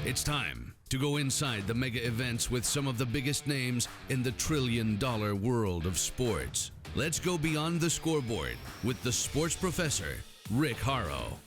It's time to go inside the mega events with some of the biggest names in the trillion-dollar world of sports. Let's go beyond the scoreboard with the sports professor, Rick Horrow.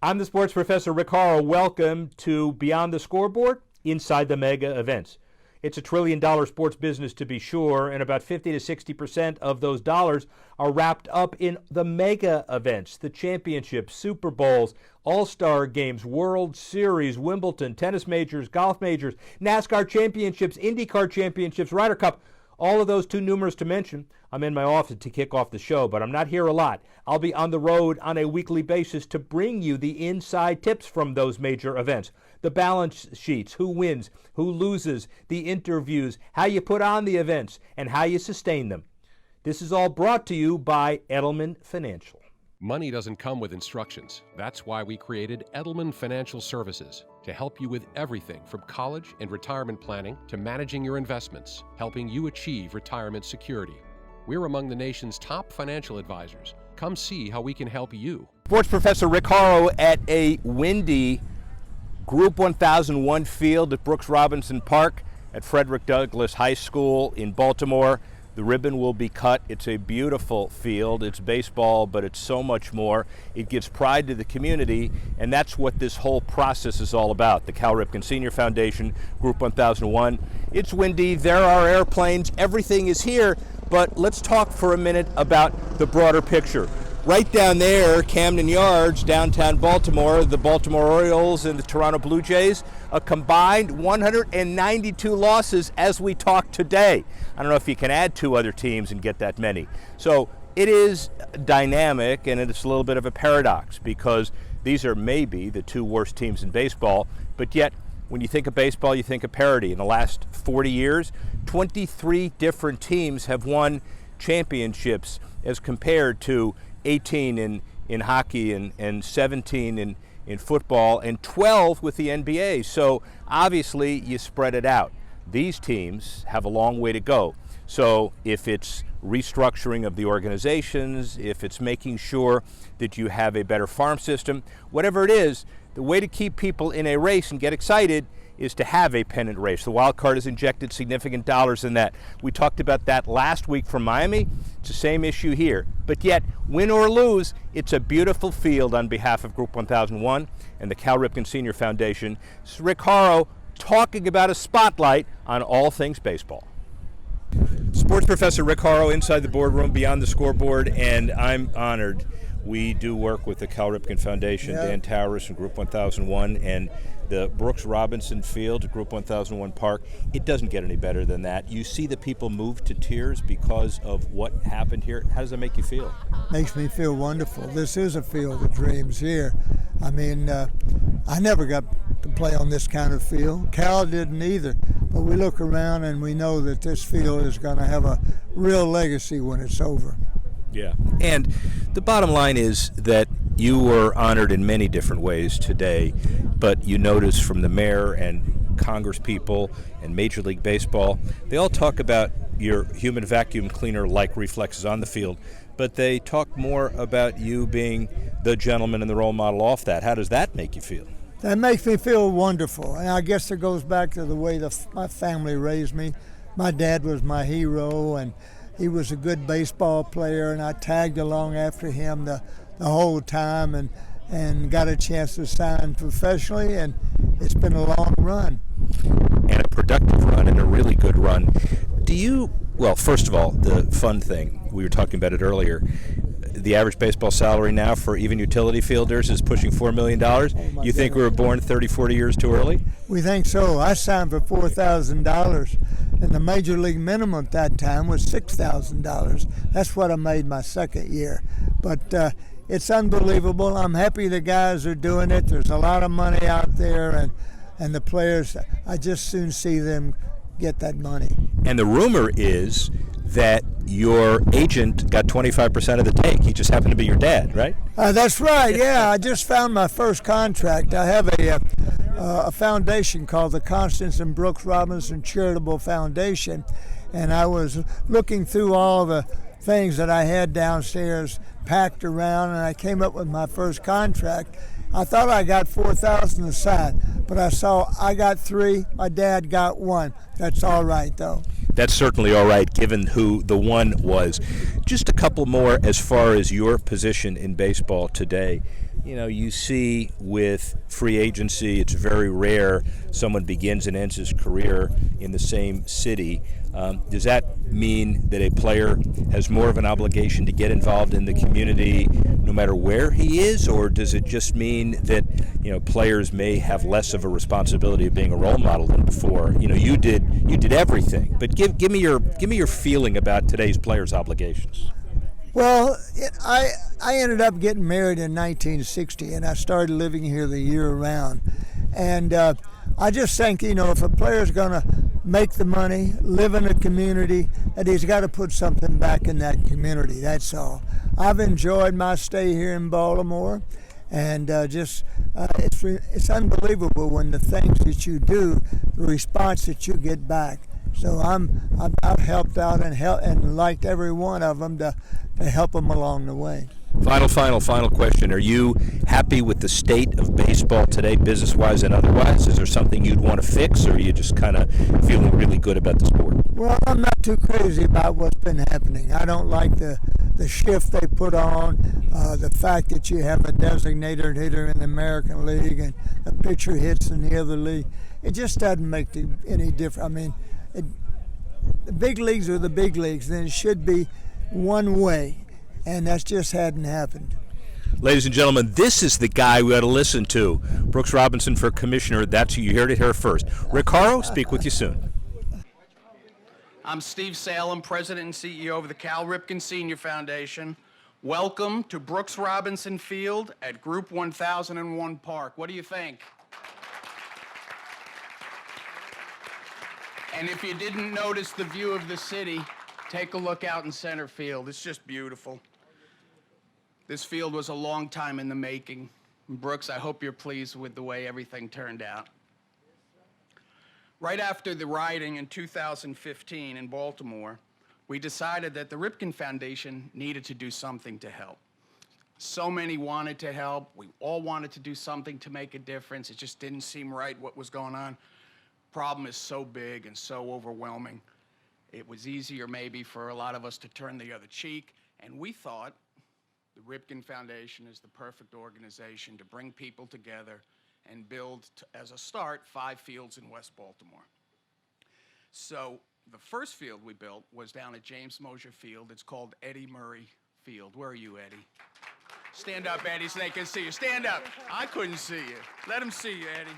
I'm the sports professor, Rick Horrow. Welcome to Beyond the Scoreboard, Inside the Mega Events. It's a trillion-dollar sports business, to be sure, and about 50 to 60% of those dollars are wrapped up in the mega events, the championships, Super Bowls, All-Star Games, World Series, Wimbledon, tennis majors, golf majors, NASCAR championships, IndyCar championships, Ryder Cup. All of those too numerous to mention. I'm in my office to kick off the show, but I'm not here a lot. I'll be on the road on a weekly basis to bring you the inside tips from those major events. The balance sheets, who wins, who loses, the interviews, how you put on the events, and how you sustain them. This is all brought to you by Edelman Financial. Money doesn't come with instructions. That's why we created Edelman Financial Services to help you with everything from college and retirement planning to managing your investments, helping you achieve retirement security. We're among the nation's top financial advisors. Come see how we can help you. Sports Professor Rick Horrow at a windy Group 1001 field at Brooks Robinson Park at Frederick Douglass High School in Baltimore. The ribbon will be cut. It's a beautiful field. It's baseball, but it's so much more. It gives pride to the community, and that's what this whole process is all about. The Cal Ripken Senior Foundation, Group 1001. It's windy. There are airplanes. Everything is here, but let's talk for a minute about the broader picture. Right down there, Camden Yards, downtown Baltimore, the Baltimore Orioles and the Toronto Blue Jays, a combined 192 losses as we talk today. I don't know if you can add two other teams and get that many. So it is dynamic, and it's a little bit of a paradox because these are maybe the two worst teams in baseball, but yet when you think of baseball, you think of parity. In the last 40 years, 23 different teams have won championships as compared to 18 in hockey and 17 in football and 12 with the NBA. So obviously you spread it out. These teams have a long way to go. So if it's restructuring of the organizations, if it's making sure that you have a better farm system, whatever it is, the way to keep people in a race and get excited is to have a pennant race. The wild card has injected significant dollars in that. We talked about that last week from Miami. It's the same issue here. But yet, win or lose, it's a beautiful field on behalf of Group 1001 and the Cal Ripken Senior Foundation. This is Rick Horrow talking about a spotlight on all things baseball. Sports Professor Rick Horrow inside the boardroom, Beyond the Scoreboard, and I'm honored. We do work with the Cal Ripken Foundation, Dan Towers from Group 1001, and the Brooks Robinson Field, Group 1001 Park. It doesn't get any better than that. You see the people move to tears because of what happened here. How does that make you feel? Makes me feel wonderful. This is a field of dreams here. I mean, I never got to play on this kind of field. Cal didn't either. But we look around and we know that this field is going to have a real legacy when it's over. Yeah, and the bottom line is that you were honored in many different ways today, but you notice from the mayor and Congress people and Major League Baseball, they all talk about your human vacuum cleaner-like reflexes on the field, but they talk more about you being the gentleman and the role model off that. How does that make you feel? That makes me feel wonderful, and I guess it goes back to the way my family raised me. My dad was my hero, and he was a good baseball player, and I tagged along after him the whole time and got a chance to sign professionally, and it's been a long run. And a productive run and a really good run. Well, first of all, the fun thing, we were talking about it earlier, the average baseball salary now for even utility fielders is pushing $4 million. You think we were born 30, 40 years too early? We think so. I signed for $4,000, and the major league minimum at that time was $6,000. That's what I made my second year. But it's unbelievable. I'm happy the guys are doing it. There's a lot of money out there, and the players, I just soon see them get that money. And the rumor is that your agent got 25% of the take. He just happened to be your dad, right? That's right, yeah. I just found my first contract. I have a foundation called the Constance and Brooks Robinson Charitable Foundation, and I was looking through all the things that I had downstairs packed around, and I came up with my first contract. I thought I got 4,000 aside, but I saw I got 3, my dad got 1. That's all right, though. That's certainly all right, given who the one was. Just a couple more as far as your position in baseball today. You know, you see with free agency, it's very rare someone begins and ends his career in the same city. Does that mean that a player has more of an obligation to get involved in the community no matter where he is, or does it just mean that, you know, players may have less of a responsibility of being a role model than before? You know, you did everything, but give me your feeling about today's players' obligations. Well, I ended up getting married in 1960, and I started living here the year round. And I just think, you know, if a player's going to make the money, live in a community, that he's got to put something back in that community. That's all. I've enjoyed my stay here in Baltimore, and it's unbelievable when the things that you do, the response that you get back. So I've helped out and liked every one of them to help them along the way. Final question. Are you happy with the state of baseball today, business-wise and otherwise? Is there something you'd want to fix, or are you just kind of feeling really good about the sport? Well, I'm not too crazy about what's been happening. I don't like the shift they put on, the fact that you have a designated hitter in the American League and a pitcher hits in the other league. It just doesn't make any difference. I mean, the big leagues are the big leagues, and it should be one way, and that just hadn't happened. Ladies and gentlemen, this is the guy we ought to listen to. Brooks Robinson for commissioner. That's who you heard it here first. Rick Horrow, speak with you soon. I'm Steve Salem, President and CEO of the Cal Ripken Senior Foundation. Welcome to Brooks Robinson Field at Group 1001 Park. What do you think? And if you didn't notice the view of the city, take a look out in center field. It's just beautiful. This field was a long time in the making. Brooks, I hope you're pleased with the way everything turned out. Right after the rioting in 2015 in Baltimore, we decided that the Ripken Foundation needed to do something to help. So many wanted to help. We all wanted to do something to make a difference. It just didn't seem right what was going on. Problem is so big and so overwhelming. It was easier maybe for a lot of us to turn the other cheek, and we thought the Ripken Foundation is the perfect organization to bring people together and build, as a start, 5 fields in West Baltimore. So the first field we built was down at James Mosher Field. It's called Eddie Murray Field. Where are you, Eddie? Stand up, Eddie, so they can see you. Stand up. I couldn't see you. Let them see you, Eddie.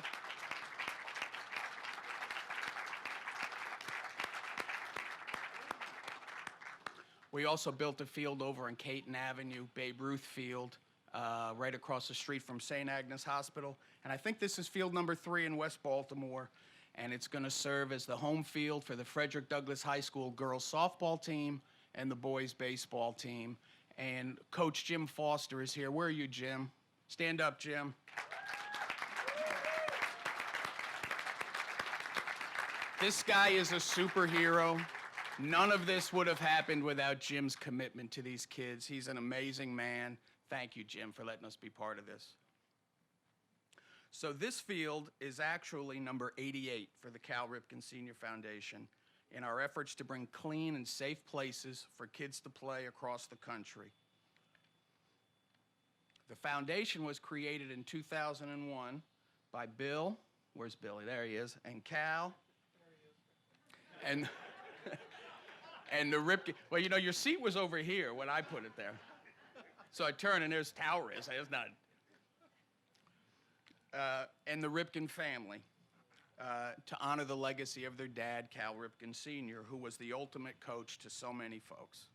We also built a field over in Caton Avenue, Babe Ruth Field, right across the street from St. Agnes Hospital. And I think this is field number 3 in West Baltimore, and it's going to serve as the home field for the Frederick Douglass High School girls softball team and the boys baseball team. And Coach Jim Foster is here. Where are you, Jim? Stand up, Jim. This guy is a superhero. None of this would have happened without Jim's commitment to these kids. He's an amazing man. Thank you, Jim, for letting us be part of this. So this field is actually number 88 for the Cal Ripken Senior Foundation in our efforts to bring clean and safe places for kids to play across the country. The foundation was created in 2001 by Bill, where's Billy? There he is, and Cal. There he is. And the Ripken, well, you know, your seat was over here when I put it there. So I turn and there's Towers. It's not. And the Ripken family, to honor the legacy of their dad, Cal Ripken Sr., who was the ultimate coach to so many folks.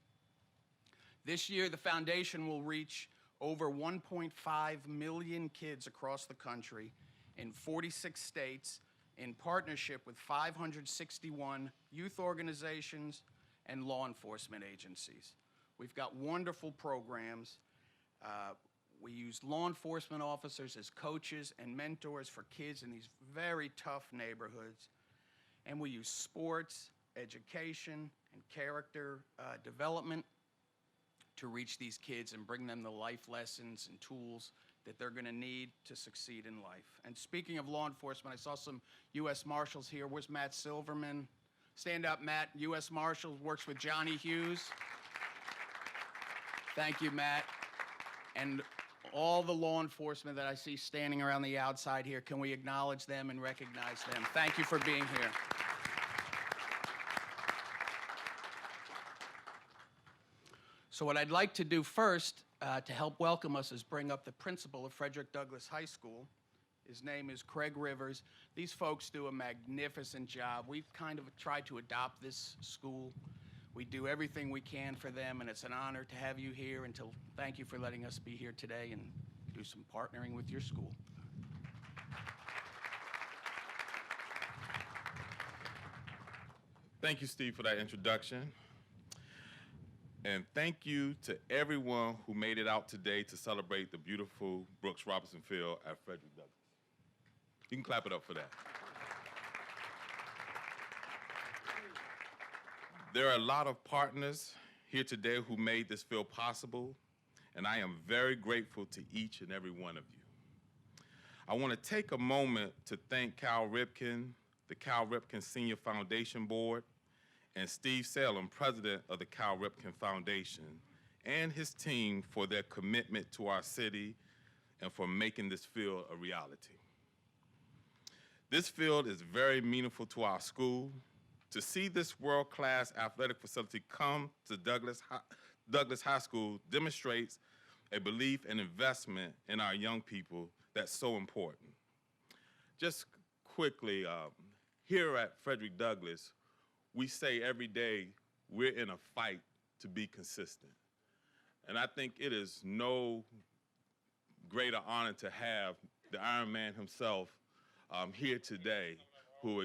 This year, the foundation will reach over 1.5 million kids across the country in 46 states in partnership with 561 youth organizations and law enforcement agencies. We've got wonderful programs. We use law enforcement officers as coaches and mentors for kids in these very tough neighborhoods. And we use sports, education, and character development to reach these kids and bring them the life lessons and tools that they're going to need to succeed in life. And speaking of law enforcement, I saw some U.S. Marshals here. Where's Matt Silverman? Stand up, Matt. U.S. Marshal, works with Johnny Hughes. Thank you, Matt. And all the law enforcement that I see standing around the outside here, can we acknowledge them and recognize them? Thank you for being here. So what I'd like to do first to help welcome us is bring up the principal of Frederick Douglass High School. His name is Craig Rivers. These folks do a magnificent job. We've kind of tried to adopt this school. We do everything we can for them, and it's an honor to have you here, and to thank you for letting us be here today and do some partnering with your school. Thank you, Steve, for that introduction. And thank you to everyone who made it out today to celebrate the beautiful Brooks Robinson Field at Frederick Douglass. You can clap it up for that. There are a lot of partners here today who made this field possible, and I am very grateful to each and every one of you. I want to take a moment to thank Cal Ripken, the Cal Ripken Senior Foundation Board, and Steve Salem, president of the Cal Ripken Foundation, and his team for their commitment to our city and for making this field a reality. This field is very meaningful to our school. To see this world-class athletic facility come to Douglass High School demonstrates a belief and investment in our young people that's so important. Just quickly, here at Frederick Douglass, we say every day we're in a fight to be consistent. And I think it is no greater honor to have the Iron Man himself here today who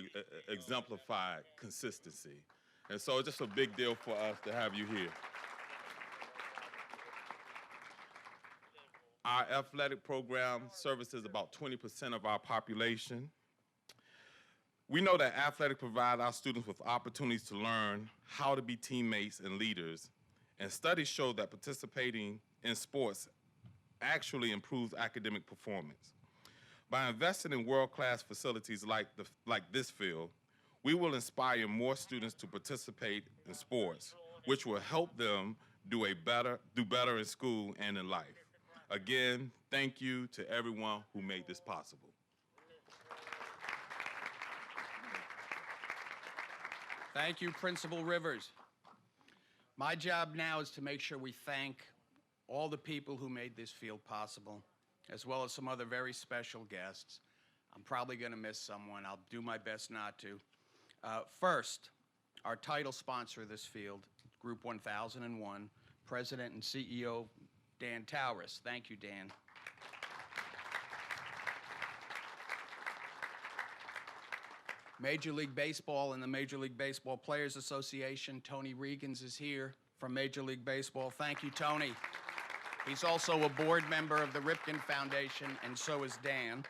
exemplified consistency. And so it's just a big deal for us to have you here. Our athletic program services about 20% of our population. We know that athletics provide our students with opportunities to learn how to be teammates and leaders, and studies show that participating in sports actually improves academic performance. By investing in world-class facilities like this field, we will inspire more students to participate in sports, which will help them do better in school and in life. Again, thank you to everyone who made this possible. Thank you, Principal Rivers. My job now is to make sure we thank all the people who made this field possible, as well as some other very special guests. I'm probably going to miss someone. I'll do my best not to. First, our title sponsor of this field, Group 1001, President and CEO Dan Tauris. Thank you, Dan. Major League Baseball and the Major League Baseball Players Association, Tony Regans is here from Major League Baseball. Thank you, Tony. He's also a board member of the Ripken Foundation, and so is Dan.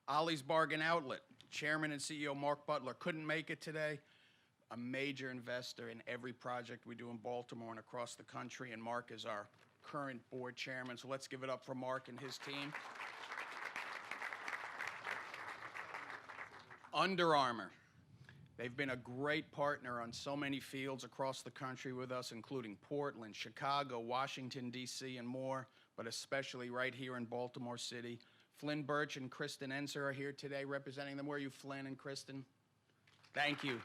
Ollie's Bargain Outlet, Chairman and CEO Mark Butler couldn't make it today. A major investor in every project we do in Baltimore and across the country, and Mark is our current board chairman, so let's give it up for Mark and his team. Under Armour. They've been a great partner on so many fields across the country with us, including Portland, Chicago, Washington, D.C., and more, but especially right here in Baltimore City. Flynn Birch and Kristen Enser are here today representing them. Where are you, Flynn and Kristen? Thank you.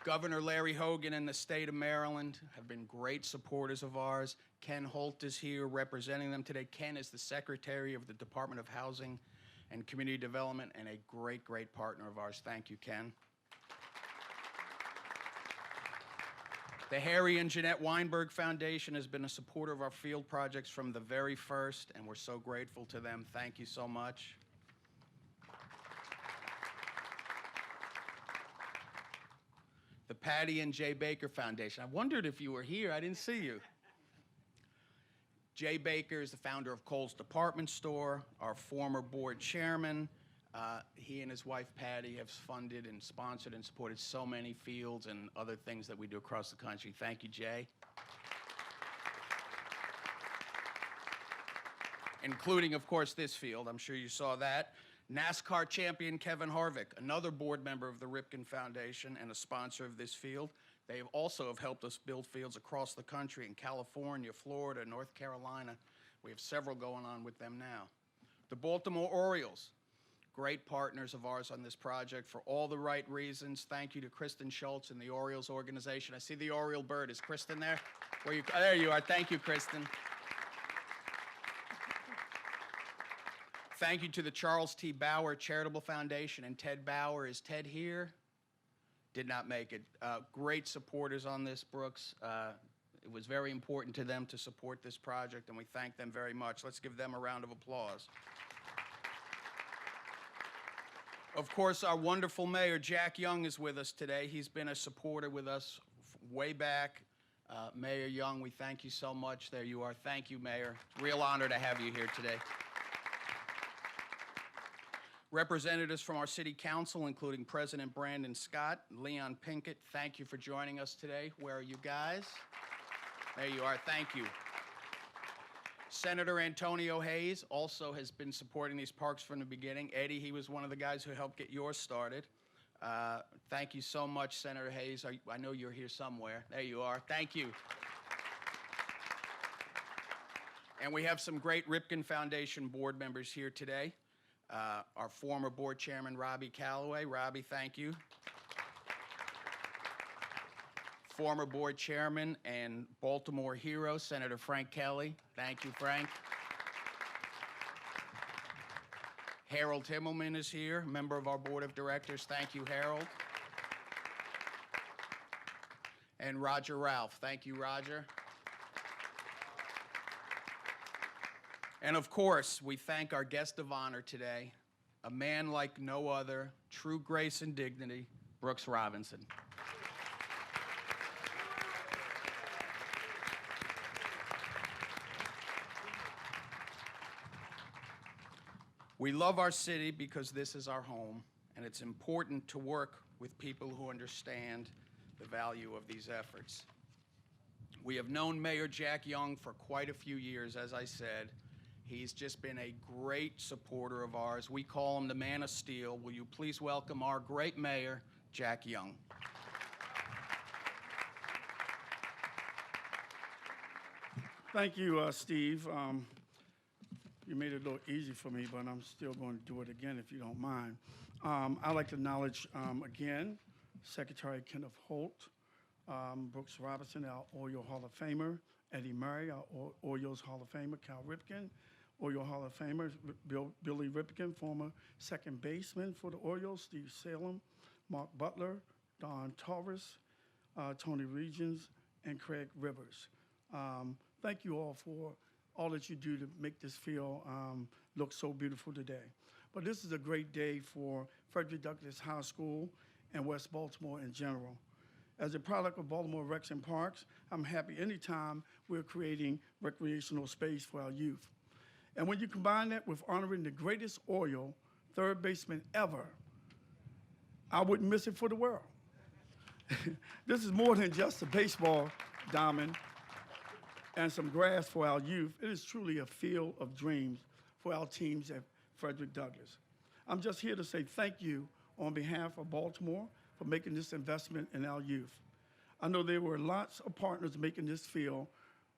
Governor Larry Hogan and the state of Maryland have been great supporters of ours. Ken Holt is here representing them today. Ken is the Secretary of the Department of Housing and Community Development and a great, great partner of ours. Thank you, Ken. The Harry and Jeanette Weinberg Foundation has been a supporter of our field projects from the very first, and we're so grateful to them. Thank you so much. The Patty and Jay Baker Foundation. I wondered if you were here. I didn't see you. Jay Baker is the founder of Kohl's Department Store, our former board chairman. He and his wife Patty have funded and sponsored and supported so many fields and other things that we do across the country. Thank you, Jay. Including, of course, this field. I'm sure you saw that. NASCAR champion Kevin Harvick, another board member of the Ripken Foundation and a sponsor of this field. They also have helped us build fields across the country in California, Florida, North Carolina. We have several going on with them now. The Baltimore Orioles, great partners of ours on this project for all the right reasons. Thank you to Kristen Schultz and the Orioles organization. I see the Oriole bird. Is Kristen there? There you are. Thank you, Kristen. Thank you to the Charles T. Bauer Charitable Foundation and Ted Bauer. Is Ted here? Did not make it. Great supporters on this, Brooks. It was very important to them to support this project, and we thank them very much. Let's give them a round of applause. Of course, our wonderful mayor, Jack Young, is with us today. He's been a supporter with us way back. Mayor Young, we thank you so much. There you are. Thank you, Mayor. Real honor to have you here today. Representatives from our city council, including President Brandon Scott, Leon Pinkett, thank you for joining us today. Where are you guys? There you are. Thank you. Senator Antonio Hayes also has been supporting these parks from the beginning. Eddie, he was one of the guys who helped get yours started. Thank you so much, Senator Hayes. I know you're here somewhere. There you are. Thank you. And we have some great Ripken Foundation board members here today. Our former board chairman, Robbie Calloway. Robbie, thank you. Former board chairman and Baltimore hero, Senator Frank Kelly. Thank you, Frank. Harold Himmelman is here, member of our board of directors. Thank you, Harold. And Roger Ralph. Thank you, Roger. And of course, we thank our guest of honor today, a man like no other, true grace and dignity, Brooks Robinson. We love our city because this is our home, and it's important to work with people who understand the value of these efforts. We have known Mayor Jack Young for quite a few years, as I said. He's just been a great supporter of ours. We call him the Man of Steel. Will you please welcome our great mayor, Jack Young. Thank you, Steve. You made it a little easy for me, but I'm still going to do it again if you don't mind. I'd like to acknowledge again Secretary Kenneth Holt, Brooks Robinson, our Oriole Hall of Famer, Eddie Murray, our Orioles Hall of Famer, Cal Ripken, Oriole Hall of Famer, Billy Ripken, former second baseman for the Orioles, Steve Salem, Mark Butler, Don Torres, Tony Regents, and Craig Rivers. Thank you all for all that you do to make this field look so beautiful today. But this is a great day for Frederick Douglass High School and West Baltimore in general. As a product of Baltimore Recs and Parks, I'm happy anytime we're creating recreational space for our youth. And when you combine that with honoring the greatest Oriole third baseman ever, I wouldn't miss it for the world. This is more than just a baseball diamond and some grass for our youth. It is truly a field of dreams for our teams at Frederick Douglass. I'm just here to say thank you on behalf of Baltimore for making this investment in our youth. I know there were lots of partners making this field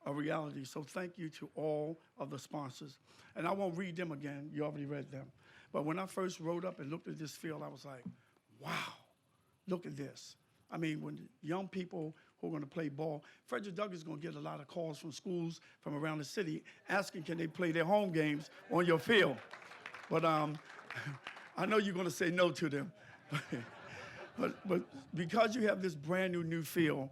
a reality, so thank you to all of the sponsors. And I won't read them again, you already read them. But when I first rode up and looked at this field, I was like, wow, look at this. I mean, when young people who are going to play ball, Frederick Douglass is going to get a lot of calls from schools from around the city asking can they play their home games on your field. But I know you're going to say no to them. But because you have this brand new field,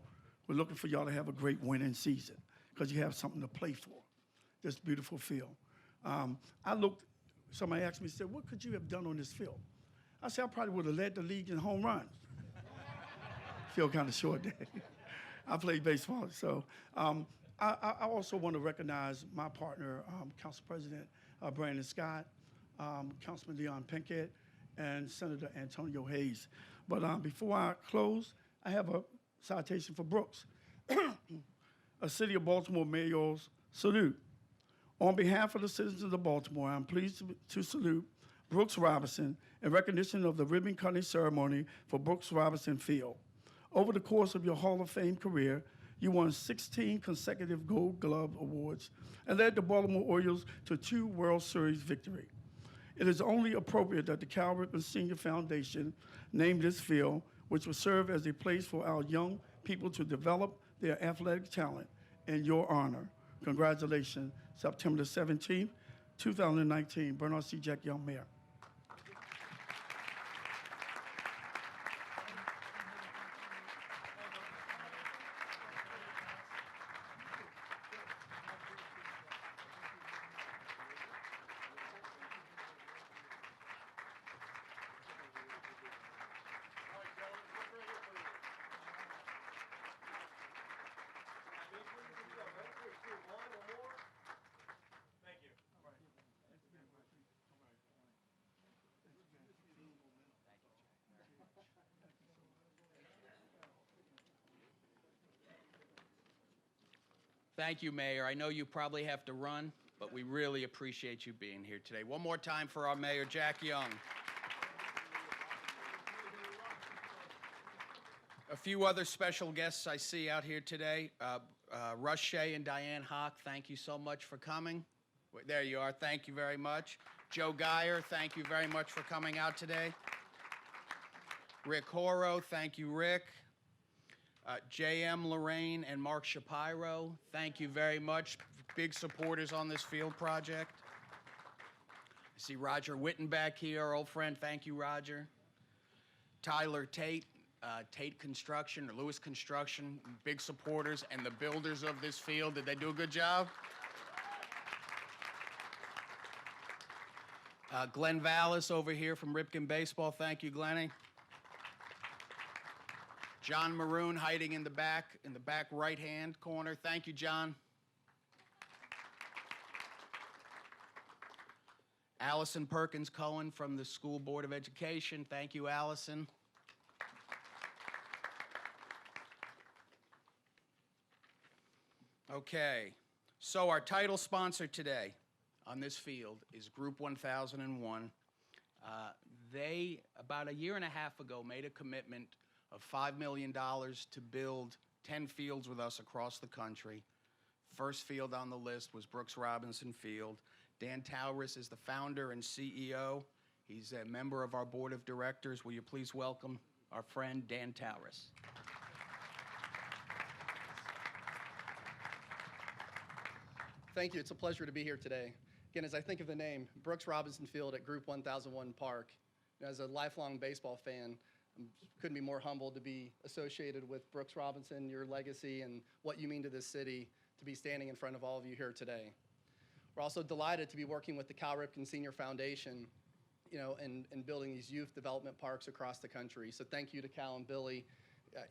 we're looking for y'all to have a great winning season because you have something to play for, this beautiful field. Somebody asked me, said, what could you have done on this field? I said, I probably would have led the league in home runs. Feel kind of short there. I played baseball, so. I also want to recognize my partner, Council President Brandon Scott, Councilman Leon Pinkett, and Senator Antonio Hayes. But before I close, I have a citation for Brooks. A City of Baltimore mayor's salute. On behalf of the citizens of Baltimore, I'm pleased to salute Brooks Robinson in recognition of the ribbon cutting ceremony for Brooks Robinson Field. Over the course of your Hall of Fame career, you won 16 consecutive Gold Glove awards and led the Baltimore Orioles to 2 World Series victories. It is only appropriate that the Cal Ripken Senior Foundation name this field, which will serve as a place for our young people to develop their athletic talent, in your honor. Congratulations, September 17th, 2019, Bernard C. Jack Young Mayor. Thank you, Mayor. I know you probably have to run, but we really appreciate you being here today. One more time for our Mayor, Jack Young. A few other special guests I see out here today. Russ Shea and Diane Hawk, thank you so much for coming. There you are. Thank you very much. Joe Geyer, thank you very much for coming out today. Rick Horrow, thank you, Rick. J.M. Lorraine and Mark Shapiro, thank you very much. Big supporters on this field project. I see Roger Witten back here, our old friend. Thank you, Roger. Tyler Tate, Tate Construction, or Lewis Construction, big supporters and the builders of this field. Did they do a good job? Glenn Vallis over here from Ripken Baseball. Thank you, Glennie. John Maroon hiding in the back right-hand corner. Thank you, John. Allison Perkins Cohen from the School Board of Education. Thank you, Allison. Okay, so our title sponsor today on this field is Group 1001. They, about a year and a half ago, made a commitment of $5 million to build 10 fields with us across the country. First field on the list was Brooks Robinson Field. Dan Tauris is the founder and CEO. He's a member of our board of directors. Will you please welcome our friend Dan Tauris? Thank you. It's a pleasure to be here today. Again, as I think of the name, Brooks Robinson Field at Group 1001 Park, as a lifelong baseball fan, couldn't be more humbled to be associated with Brooks Robinson, your legacy, and what you mean to this city, to be standing in front of all of you here today. We're also delighted to be working with the Cal Ripken Senior Foundation, and building these youth development parks across the country. So thank you to Cal and Billy.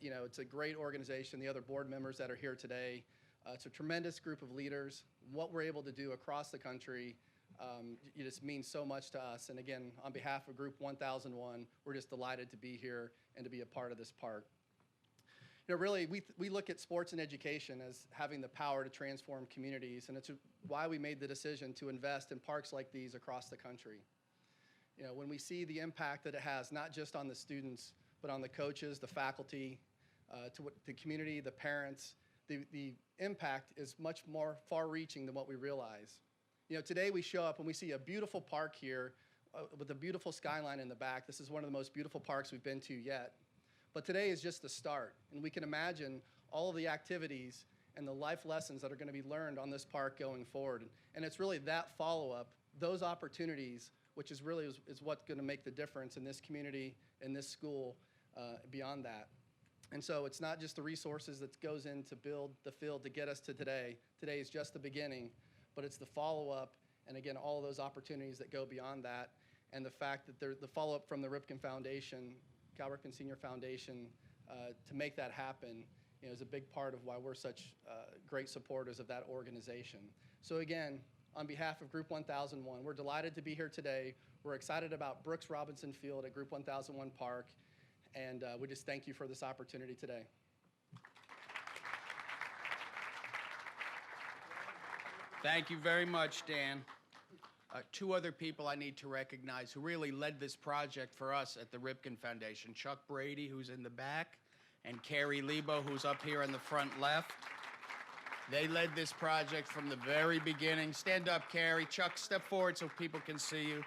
It's a great organization, the other board members that are here today. It's a tremendous group of leaders. What we're able to do across the country, it just means so much to us. And again, on behalf of Group 1001, we're just delighted to be here and to be a part of this park. Really, we look at sports and education as having the power to transform communities, and it's why we made the decision to invest in parks like these across the country. When we see the impact that it has, not just on the students, but on the coaches, the faculty, to the community, the parents, the impact is much more far-reaching than what we realize. Today we show up and we see a beautiful park here with a beautiful skyline in the back. This is one of the most beautiful parks we've been to yet. But today is just the start, and we can imagine all of the activities and the life lessons that are going to be learned on this park going forward. And it's really that follow-up, those opportunities, which is really is what's going to make the difference in this community, in this school, beyond that. And so it's not just the resources that goes in to build the field to get us to today. Today is just the beginning, but it's the follow-up, and again, all of those opportunities that go beyond that, and the fact that the follow-up from the Ripken Foundation, Cal Ripken Senior Foundation, to make that happen, is a big part of why we're such great supporters of that organization. So again, on behalf of Group 1001, we're delighted to be here today. We're excited about Brooks Robinson Field at Group 1001 Park, and we just thank you for this opportunity today. Thank you very much, Dan. Two other people I need to recognize who really led this project for us at the Ripken Foundation. Chuck Brady, who's in the back, and Carrie Lebo, who's up here in the front left. They led this project from the very beginning. Stand up, Carrie. Chuck, step forward so people can see you.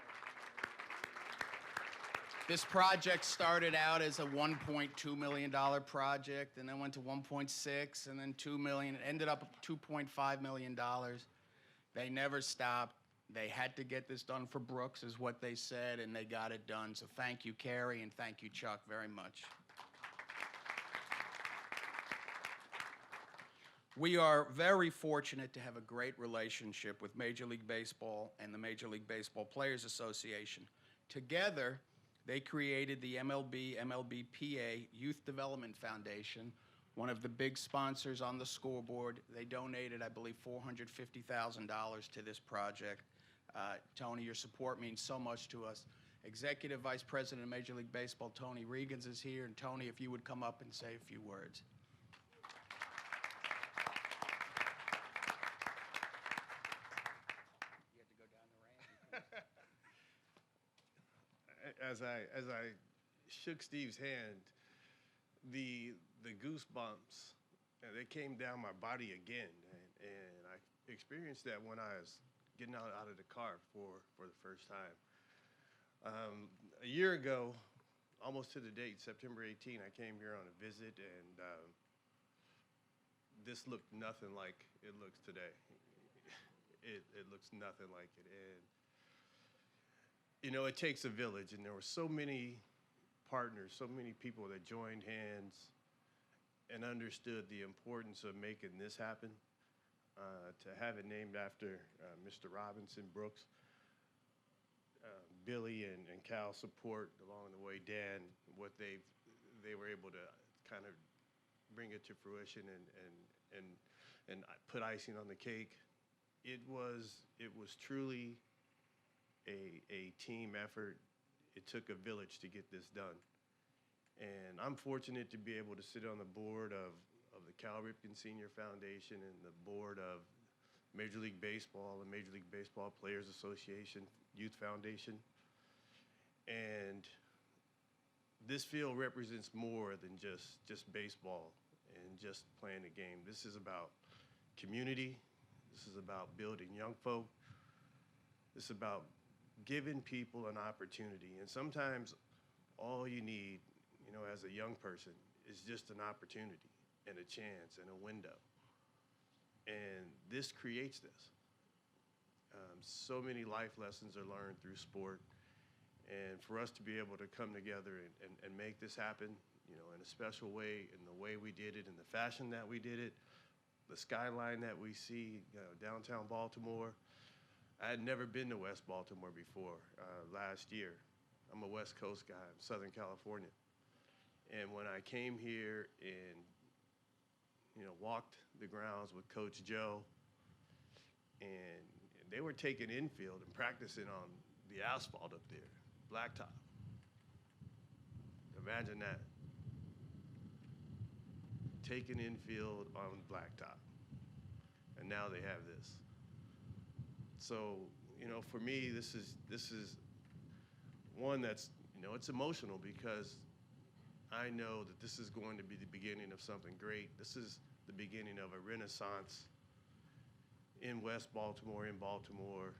This project started out as a $1.2 million project, and then went to 1.6, and then 2 million. It ended up at $2.5 million. They never stopped. They had to get this done for Brooks, is what they said, and they got it done. So thank you, Carrie, and thank you, Chuck, very much. We are very fortunate to have a great relationship with Major League Baseball and the Major League Baseball Players Association. Together, they created the MLBPA Youth Development Foundation, one of the big sponsors on the scoreboard. They donated, I believe, $450,000 to this project. Tony, your support means so much to us. Executive Vice President of Major League Baseball, Tony Regans, is here. And Tony, if you would come up and say a few words. You have to go down the ramp. As I shook Steve's hand, the goosebumps, they came down my body again, and I experienced that when I was getting out of the car for the first time. A year ago, almost to the date, September 18, I came here on a visit, and this looked nothing like it looks today. It looks nothing like it. And you know, it takes a village, and there were so many partners, so many people that joined hands and understood the importance of making this happen. To have it named after Mr. Robinson, Brooks, Billy and Cal support along the way, Dan, what they were able to kind of bring it to fruition and put icing on the cake. It was truly a team effort. It took a village to get this done. And I'm fortunate to be able to sit on the board of the Cal Ripken Senior Foundation and the board of Major League Baseball and Major League Baseball Players Association Youth Foundation. And this field represents more than just baseball and just playing a game. This is about community. This is about building young folk. This is about giving people an opportunity. And sometimes all you need, you know, as a young person is just an opportunity and a chance and a window. And this creates this. So many life lessons are learned through sport. And for us to be able to come together and make this happen, you know, in a special way, in the way we did it, in the fashion that we did it, the skyline that we see, you know, downtown Baltimore. I had never been to West Baltimore before last year. I'm a West Coast guy, I'm Southern California. And when I came here and, you know, walked the grounds with Coach Joe, and they were taking infield and practicing on the asphalt up there, blacktop. Imagine that. Taking infield on blacktop. And now they have this. So, you know, for me, this is one that's, you know, it's emotional because I know that this is going to be the beginning of something great. This is the beginning of a renaissance in West Baltimore, in Baltimore,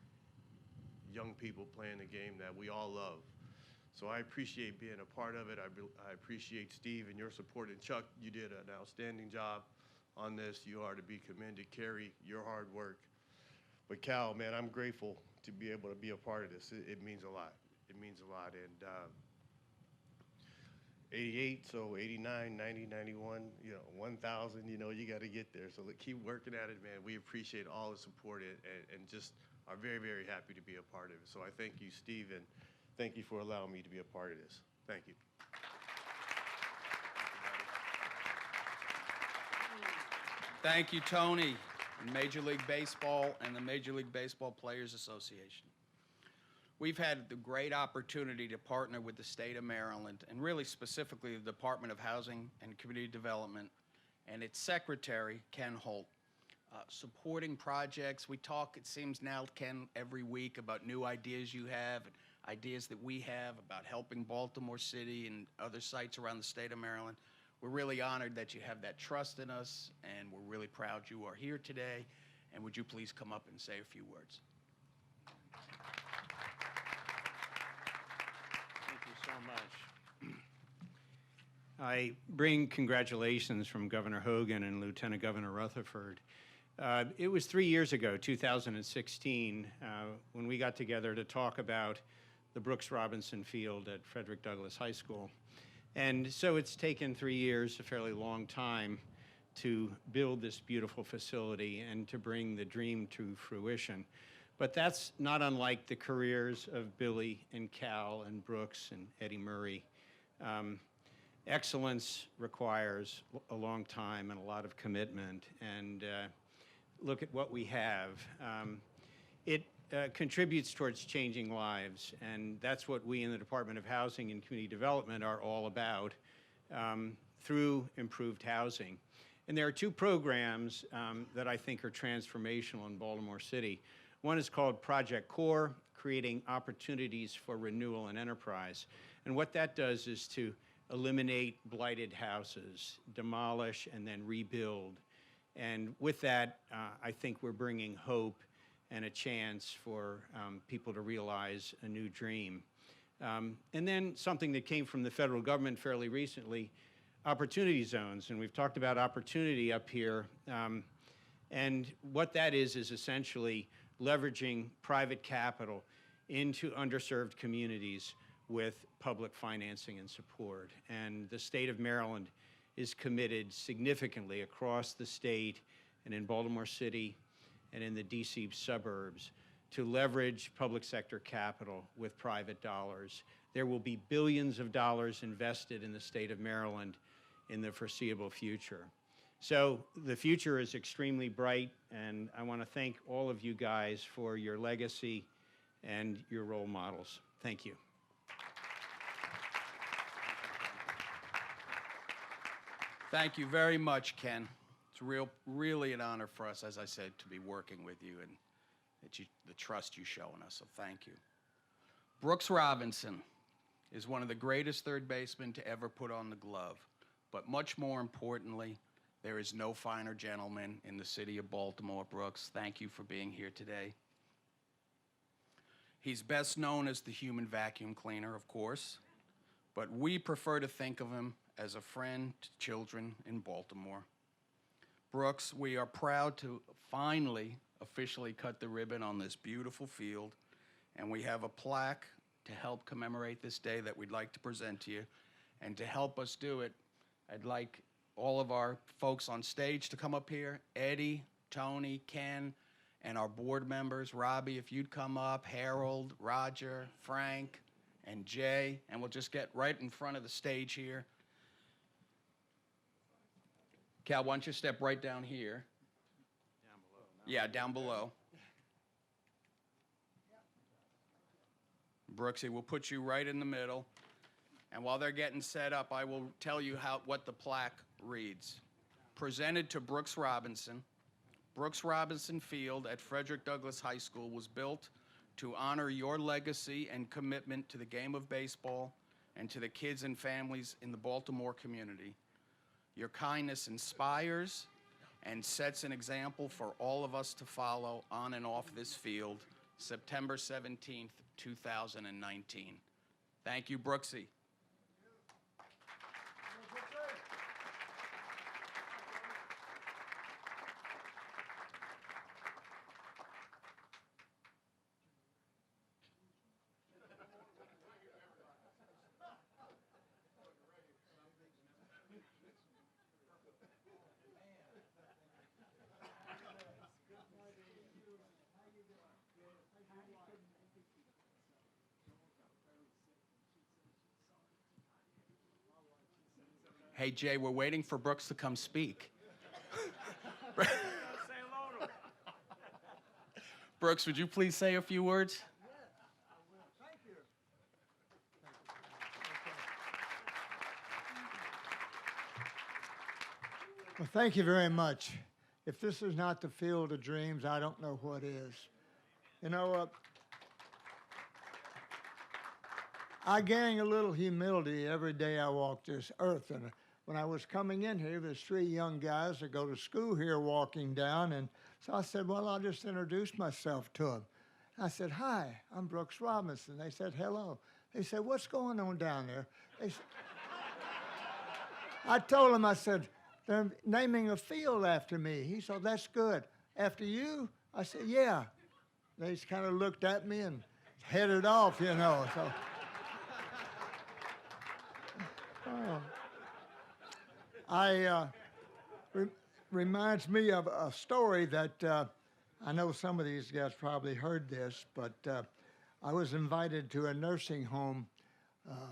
young people playing the game that we all love. So I appreciate being a part of it. I appreciate Steve and your support. And Chuck, you did an outstanding job on this. You are to be commended. Carrie, your hard work. But Cal, man, I'm grateful to be able to be a part of this. It means a lot. It means a lot. And 88, so 89, 90, 91, you know, 1,000, you know, you got to get there. So keep working at it, man. We appreciate all the support and just are very, very happy to be a part of it. So I thank you, Steve, and thank you for allowing me to be a part of this. Thank you. Thank you, Tony, and Major League Baseball and the Major League Baseball Players Association. We've had the great opportunity to partner with the state of Maryland, and really specifically the Department of Housing and Community Development and its secretary, Ken Holt, supporting projects. We talk, it seems now, Ken, every week about new ideas you have, and ideas that we have about helping Baltimore City and other sites around the state of Maryland. We're really honored that you have that trust in us, and we're really proud you are here today. And would you please come up and say a few words? Thank you so much. I bring congratulations from Governor Hogan and Lieutenant Governor Rutherford. It was 3 years ago, 2016, when we got together to talk about the Brooks Robinson Field at Frederick Douglass High School. And so it's taken 3 years, a fairly long time, to build this beautiful facility and to bring the dream to fruition. But that's not unlike the careers of Billy and Cal and Brooks and Eddie Murray. Excellence requires a long time and a lot of commitment, and look at what we have. It contributes towards changing lives, and that's what we in the Department of Housing and Community Development are all about through improved housing. And there are two programs that I think are transformational in Baltimore City. One is called Project Core, creating opportunities for renewal and enterprise. And what that does is to eliminate blighted houses, demolish and then rebuild. And with that, I think we're bringing hope and a chance for people to realize a new dream. And then something that came from the federal government fairly recently, opportunity zones. And we've talked about opportunity up here. And what that is essentially leveraging private capital into underserved communities with public financing and support. And the state of Maryland is committed significantly across the state and in Baltimore City and in the DC suburbs to leverage public sector capital with private dollars. There will be billions of dollars invested in the state of Maryland in the foreseeable future. So the future is extremely bright, and I want to thank all of you guys for your legacy and your role models. Thank you. Thank you very much, Ken. It's really an honor for us, as I said, to be working with you and the trust you show in us, so thank you. Brooks Robinson is one of the greatest third basemen to ever put on the glove, but much more importantly, there is no finer gentleman in the city of Baltimore. Brooks, thank you for being here today. He's best known as the human vacuum cleaner, of course, but we prefer to think of him as a friend to children in Baltimore. Brooks, we are proud to finally officially cut the ribbon on this beautiful field, and we have a plaque to help commemorate this day that we'd like to present to you. And to help us do it, I'd like all of our folks on stage to come up here, Eddie, Tony, Ken, and our board members. Robbie, if you'd come up, Harold, Roger, Frank, and Jay, and we'll just get right in front of the stage here. Cal, why don't you step right down here? Down below. Yeah, down below. Brooksy, we'll put you right in the middle. And while they're getting set up, I will tell you what the plaque reads. Presented to Brooks Robinson. Brooks Robinson Field at Frederick Douglass High School was built to honor your legacy and commitment to the game of baseball and to the kids and families in the Baltimore community. Your kindness inspires and sets an example for all of us to follow on and off this field, September 17th, 2019. Thank you, Brooksy. Hey, Jay, we're waiting for Brooks to come speak. Brooks, would you please say a few words? Well, thank you very much. If this is not the field of dreams, I don't know what is. You know, I gain a little humility every day I walk this earth. And when I was coming in here, there's 3 young guys that go to school here walking down. And so I said, well, I'll just introduce myself to them. I said, hi, I'm Brooks Robinson. They said, hello. They said, what's going on down there? I told them, I said, they're naming a field after me. He said, that's good. After you? I said, yeah. They just kind of looked at me and headed off, you know. So. Reminds me of a story that I know some of these guys probably heard this, but I was invited to a nursing home,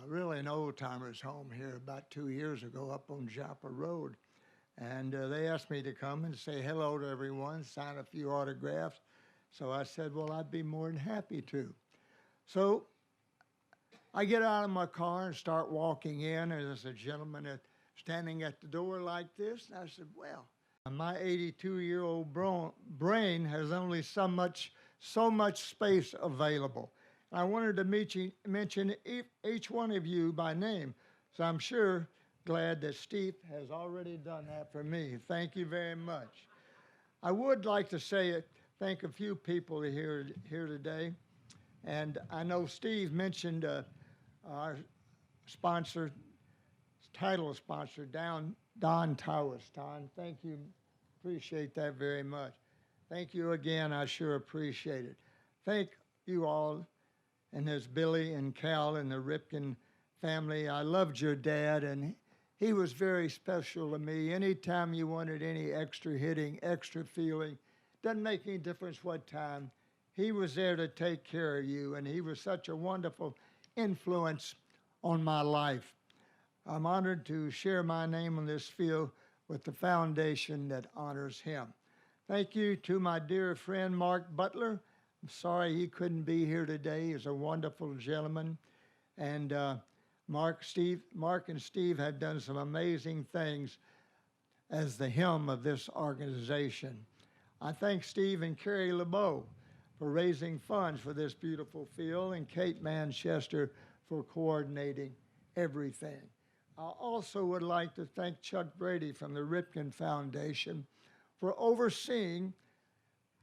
really an old-timers home here about 2 years ago up on Joppa Road. And they asked me to come and say hello to everyone, sign a few autographs. So I said, well, I'd be more than happy to. So I get out of my car and start walking in, and there's a gentleman standing at the door like this. And I said, well, my 82-year-old brain has only so much space available. I wanted to mention each one of you by name, so I'm sure glad that Steve has already done that for me. Thank you very much. I would like to thank a few people here today, and I know Steve mentioned our sponsor, title sponsor, Don Towers. Don, thank you. Appreciate that very much. Thank you again. I sure appreciate it. Thank you all, and there's Billy and Cal and the Ripken family. I loved your dad, and he was very special to me. Anytime you wanted any extra hitting, extra feeling, doesn't make any difference what time, he was there to take care of you, and he was such a wonderful influence on my life. I'm honored to share my name on this field with the foundation that honors him. Thank you to my dear friend Mark Butler. I'm sorry he couldn't be here today. He's a wonderful gentleman. And Mark and Steve have done some amazing things as the helm of this organization. I thank Steve and Carrie LeBeau for raising funds for this beautiful field, and Kate Manchester for coordinating everything. I also would like to thank Chuck Brady from the Ripken Foundation for overseeing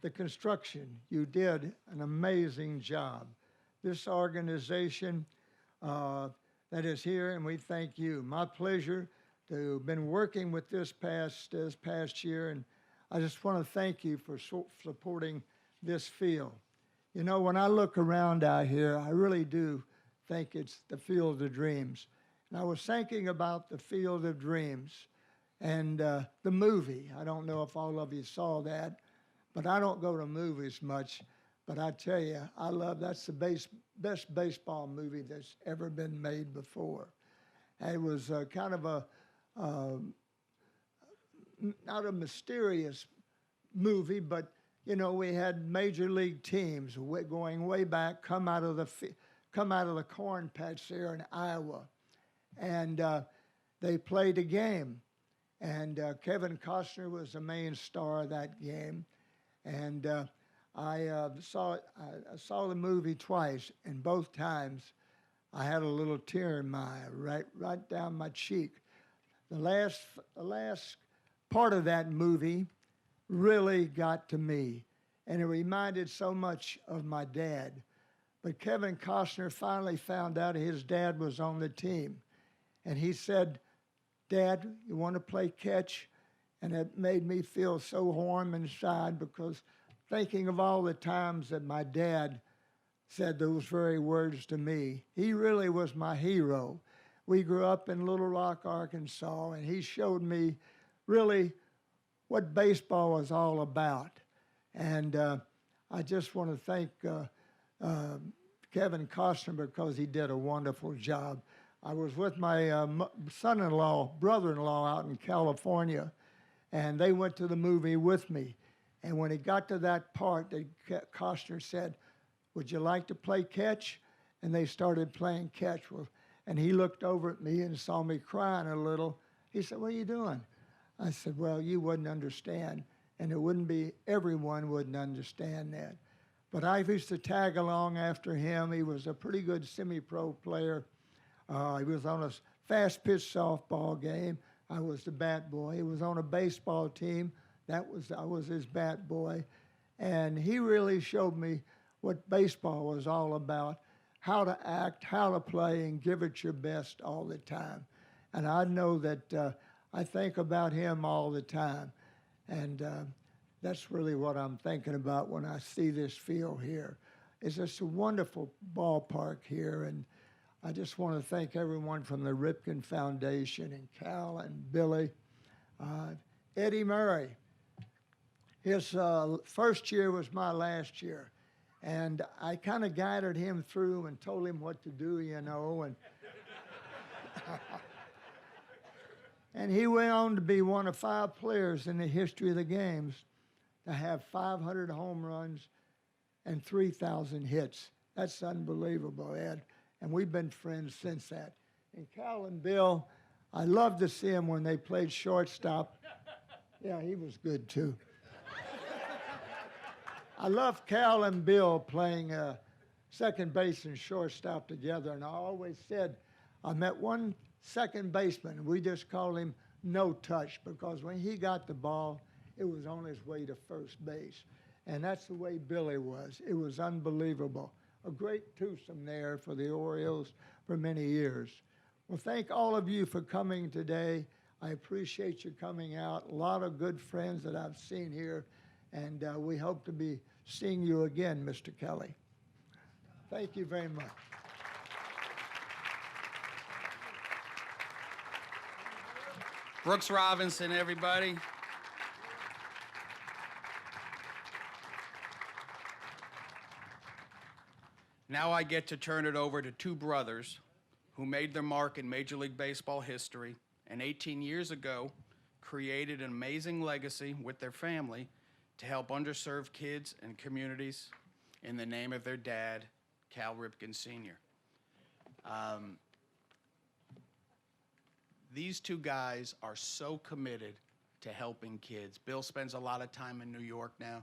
the construction. You did an amazing job. This organization that is here, and we thank you. My pleasure to have been working with this past year, and I just want to thank you for supporting this field. You know, when I look around out here, I really do think it's the field of dreams. And I was thinking about the Field of Dreams and the movie. I don't know if all of you saw that, but I don't go to movies much. But I tell you, that's the best baseball movie that's ever been made before. And it was kind of not a mysterious movie, but you know, we had major league teams going way back come out of the corn patch there in Iowa, and they played a game, and Kevin Costner was the main star of that game, and I saw the movie twice, and both times I had a little tear in my eye, right down my cheek. The last part of that movie really got to me, and it reminded so much of my dad. But Kevin Costner finally found out his dad was on the team, and he said, "Dad, you want to play catch?" And it made me feel so warm inside, because thinking of all the times that my dad said those very words to me, he really was my hero. We grew up in Little Rock, Arkansas, and he showed me really what baseball was all about. And I just want to thank Kevin Costner, because he did a wonderful job. I was with my brother-in-law out in California, and they went to the movie with me. And when he got to that part, Costner said, "Would you like to play catch?" And they started playing catch. And he looked over at me and saw me crying a little. He said, "What are you doing?" I said, well, you wouldn't understand, and it wouldn't be, everyone wouldn't understand that. But I used to tag along after him. He was a pretty good semi-pro player. He was on a fast-pitch softball game. I was the bat boy. He was on a baseball team. I was his bat boy. And he really showed me what baseball was all about, how to act, how to play, and give it your best all the time. And I know that I think about him all the time. And that's really what I'm thinking about when I see this field here. It's just a wonderful ballpark here, and I just want to thank everyone from the Ripken Foundation and Cal and Billy. Eddie Murray, his first year was my last year, and I kind of guided him through and told him what to do, you know, and and he went on to be one of 5 players in the history of the games to have 500 home runs and 3,000 hits. That's unbelievable, Ed. And we've been friends since that. And Cal and Bill, I loved to see them when they played shortstop. Yeah, he was good too. I loved Cal and Bill playing second base and shortstop together. And I always said, I met one second baseman, and we just called him No Touch, because when he got the ball, it was on his way to first base. And that's the way Billy was. It was unbelievable. A great twosome there for the Orioles for many years. Well, thank all of you for coming today. I appreciate you coming out. A lot of good friends that I've seen here, and we hope to be seeing you again, Mr. Kelly. Thank you very much. Brooks Robinson, everybody. Now I get to turn it over to 2 brothers who made their mark in Major League Baseball history and 18 years ago created an amazing legacy with their family to help underserved kids and communities in the name of their dad, Cal Ripken Sr. These 2 guys are so committed to helping kids. Bill spends a lot of time in New York now,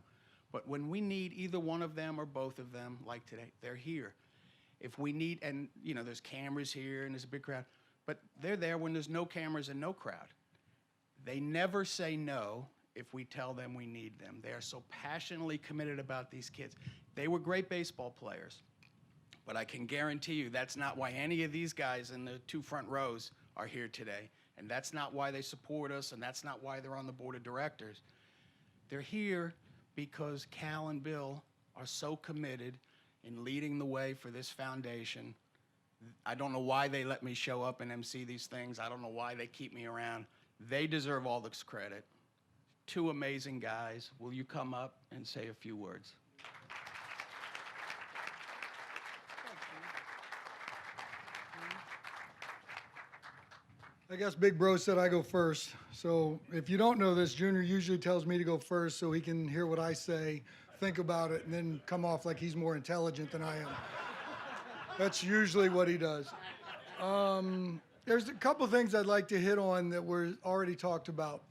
but when we need either one of them or both of them, like today, they're here. If we need, and you know, there's cameras here and there's a big crowd, but they're there when there's no cameras and no crowd. They never say no if we tell them we need them. They are so passionately committed about these kids. They were great baseball players, but I can guarantee you that's not why any of these guys in the 2 front rows are here today, and that's not why they support us, and that's not why they're on the board of directors. They're here because Cal and Bill are so committed in leading the way for this foundation. I don't know why they let me show up and MC these things. I don't know why they keep me around. They deserve all this credit. 2 amazing guys. Will you come up and say a few words? I guess Big Bro said I go first. So if you don't know this, Junior usually tells me to go first so he can hear what I say, think about it, and then come off like he's more intelligent than I am. That's usually what he does. There's a couple things I'd like to hit on that were already talked about.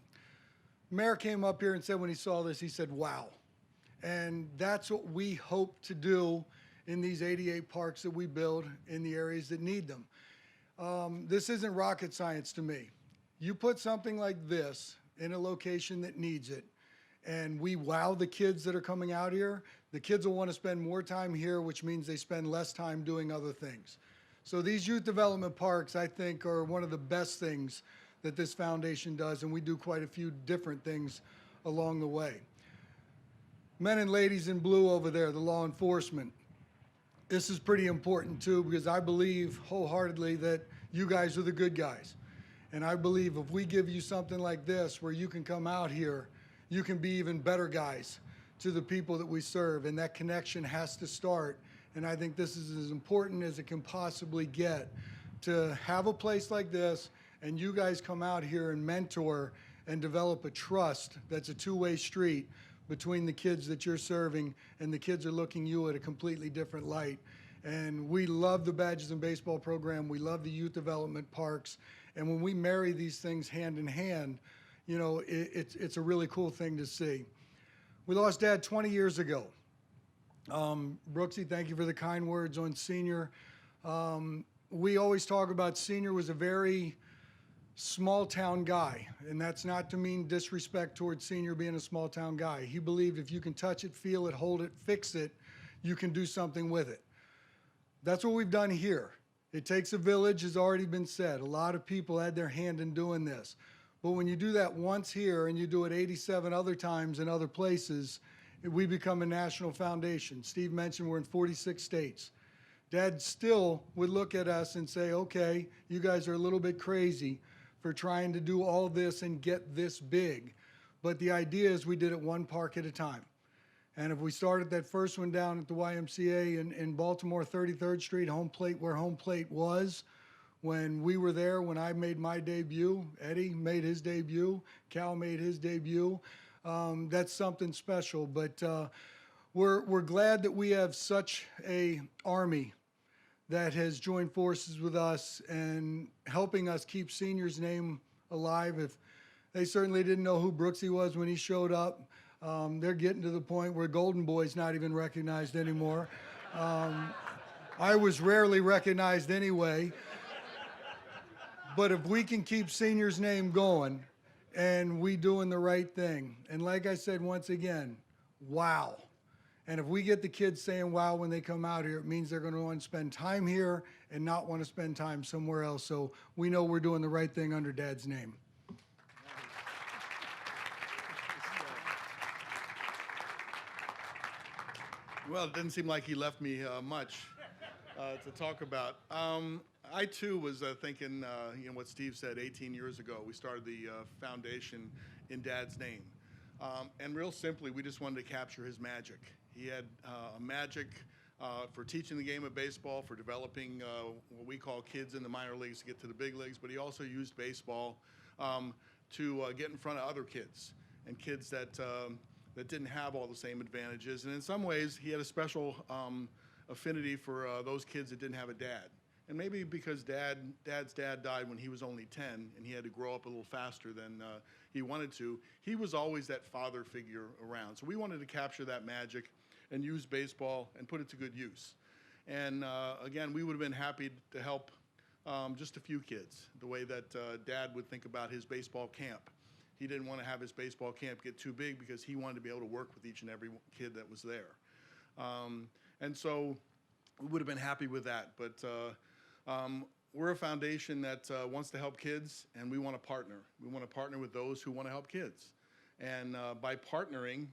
Mayor came up here and said when he saw this, he said, wow. And that's what we hope to do in these 88 parks that we build in the areas that need them. This isn't rocket science to me. You put something like this in a location that needs it, and we wow the kids that are coming out here, the kids will want to spend more time here, which means they spend less time doing other things. So these youth development parks, I think, are one of the best things that this foundation does, and we do quite a few different things along the way. Men and ladies in blue over there, the law enforcement. This is pretty important too, because I believe wholeheartedly that you guys are the good guys. And I believe if we give you something like this where you can come out here, you can be even better guys to the people that we serve, and that connection has to start. And I think this is as important as it can possibly get to have a place like this and you guys come out here and mentor and develop a trust that's a two-way street between the kids that you're serving and the kids are looking you at a completely different light. And we love the Badges in Baseball program. We love the youth development parks. And when we marry these things hand in hand, you know, it's a really cool thing to see. We lost Dad 20 years ago. Brooksy, thank you for the kind words on Senior. We always talk about Senior was a very small town guy, and that's not to mean disrespect towards Senior being a small town guy. He believed if you can touch it, feel it, hold it, fix it, you can do something with it. That's what we've done here. It takes a village, has already been said. A lot of people had their hand in doing this. But when you do that once here and you do it 87 other times in other places, we become a national foundation. Steve mentioned we're in 46 states. Dad still would look at us and say, okay, you guys are a little bit crazy for trying to do all this and get this big. But the idea is we did it one park at a time. And if we started that first one down at the YMCA in Baltimore, 33rd Street, home plate, where home plate was, when we were there, when I made my debut, Eddie made his debut, Cal made his debut, that's something special. But we're glad that we have such a army that has joined forces with us and helping us keep Senior's name alive. If they certainly didn't know who Brooksy was when he showed up, they're getting to the point where Golden Boy's not even recognized anymore. I was rarely recognized anyway. But if we can keep Senior's name going and we doing the right thing, and like I said once again, wow. And if we get the kids saying wow when they come out here, it means they're going to want to spend time here and not want to spend time somewhere else. So we know we're doing the right thing under Dad's name. Well, it didn't seem like he left me much to talk about. I too was thinking, you know, what Steve said 18 years ago. We started the foundation in Dad's name. And real simply, we just wanted to capture his magic. He had a magic for teaching the game of baseball, for developing what we call kids in the minor leagues to get to the big leagues, but he also used baseball to get in front of other kids and kids that didn't have all the same advantages. And in some ways, he had a special affinity for those kids that didn't have a dad. And maybe because Dad's dad died when he was only 10 and he had to grow up a little faster than he wanted to, he was always that father figure around. So we wanted to capture that magic and use baseball and put it to good use. And again, we would have been happy to help just a few kids, the way that Dad would think about his baseball camp. He didn't want to have his baseball camp get too big because he wanted to be able to work with each and every kid that was there. And so we would have been happy with that. But we're a foundation that wants to help kids, and we want to partner. We want to partner with those who want to help kids. And by partnering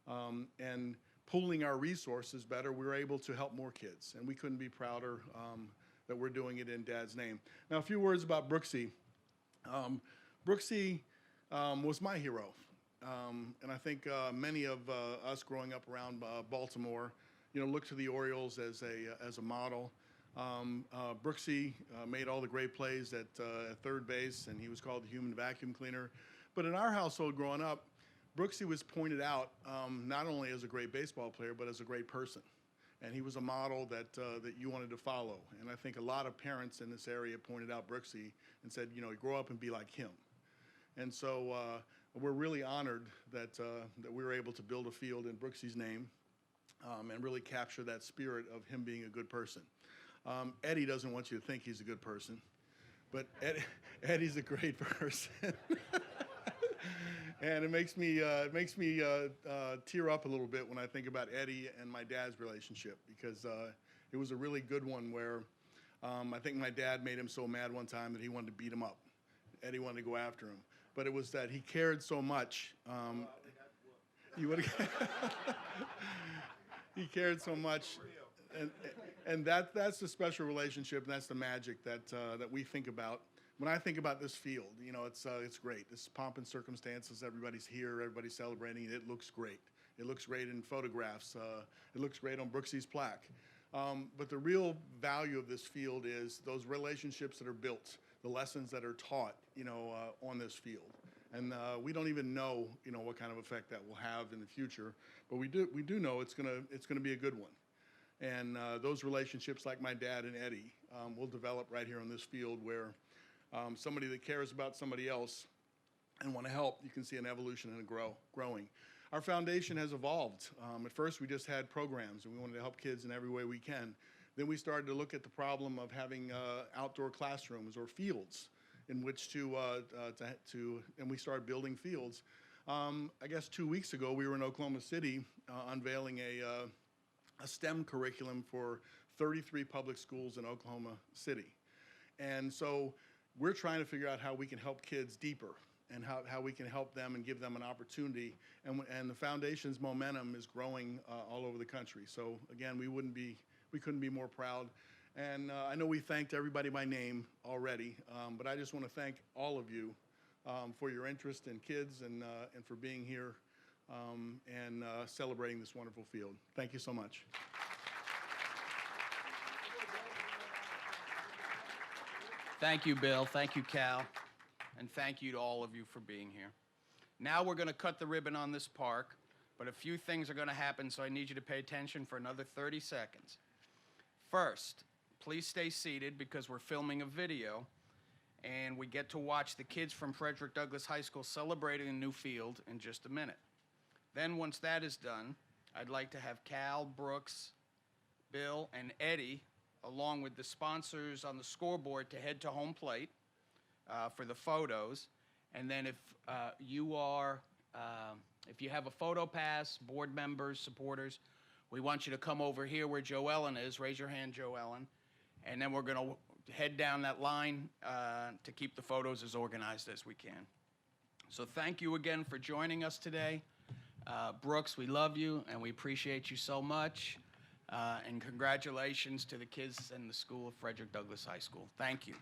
and pooling our resources better, we're able to help more kids. And we couldn't be prouder that we're doing it in Dad's name. Now, a few words about Brooksy. Brooksy was my hero. And I think many of us growing up around Baltimore, you know, look to the Orioles as a model. Brooksy made all the great plays at third base, and he was called the human vacuum cleaner. But in our household growing up, Brooksy was pointed out not only as a great baseball player, but as a great person. And he was a model that you wanted to follow. And I think a lot of parents in this area pointed out Brooksy and said, you know, grow up and be like him. And so we're really honored that we were able to build a field in Brooksy's name and really capture that spirit of him being a good person. Eddie doesn't want you to think he's a good person, but Eddie's a great person. And it makes me tear up a little bit when I think about Eddie and my dad's relationship, because it was a really good one where I think my dad made him so mad one time that he wanted to beat him up. Eddie wanted to go after him. But it was that he cared so much. He cared so much. And that's the special relationship, and that's the magic that we think about. When I think about this field, you know, it's great. This pomp and circumstances, everybody's here, everybody's celebrating, it looks great. It looks great in photographs. It looks great on Brooksy's plaque. But the real value of this field is those relationships that are built, the lessons that are taught, you know, on this field. And we don't even know, you know, what kind of effect that will have in the future, but we do know it's gonna be a good one. And those relationships, like my dad and Eddie, will develop right here on this field, where somebody that cares about somebody else and want to help, you can see an evolution and a growing. Our foundation has evolved. At first, we just had programs, and we wanted to help kids in every way we can. Then we started to look at the problem of having outdoor classrooms or fields in which and we started building fields. I guess 2 weeks ago, we were in Oklahoma City unveiling a STEM curriculum for 33 public schools in Oklahoma City. And so we're trying to figure out how we can help kids deeper and how we can help them and give them an opportunity. And the foundation's momentum is growing all over the country. So again, we couldn't be more proud. And I know we thanked everybody by name already, but I just want to thank all of you for your interest in kids and for being here and celebrating this wonderful field. Thank you so much. Thank you, Bill. Thank you, Cal. And thank you to all of you for being here. Now we're going to cut the ribbon on this park, but a few things are going to happen, so I need you to pay attention for another 30 seconds. First, please stay seated because we're filming a video, and we get to watch the kids from Frederick Douglass High School celebrating a new field in just a minute. Then once that is done, I'd like to have Cal, Brooks, Bill, and Eddie, along with the sponsors on the scoreboard, to head to home plate for the photos. And then if you have a photo pass, board members, supporters, we want you to come over here where Joe Ellen is. Raise your hand, Joe Ellen. And then we're going to head down that line to keep the photos as organized as we can. So thank you again for joining us today. Brooks, we love you, and we appreciate you so much. And congratulations to the kids in the school of Frederick Douglass High School. Thank you.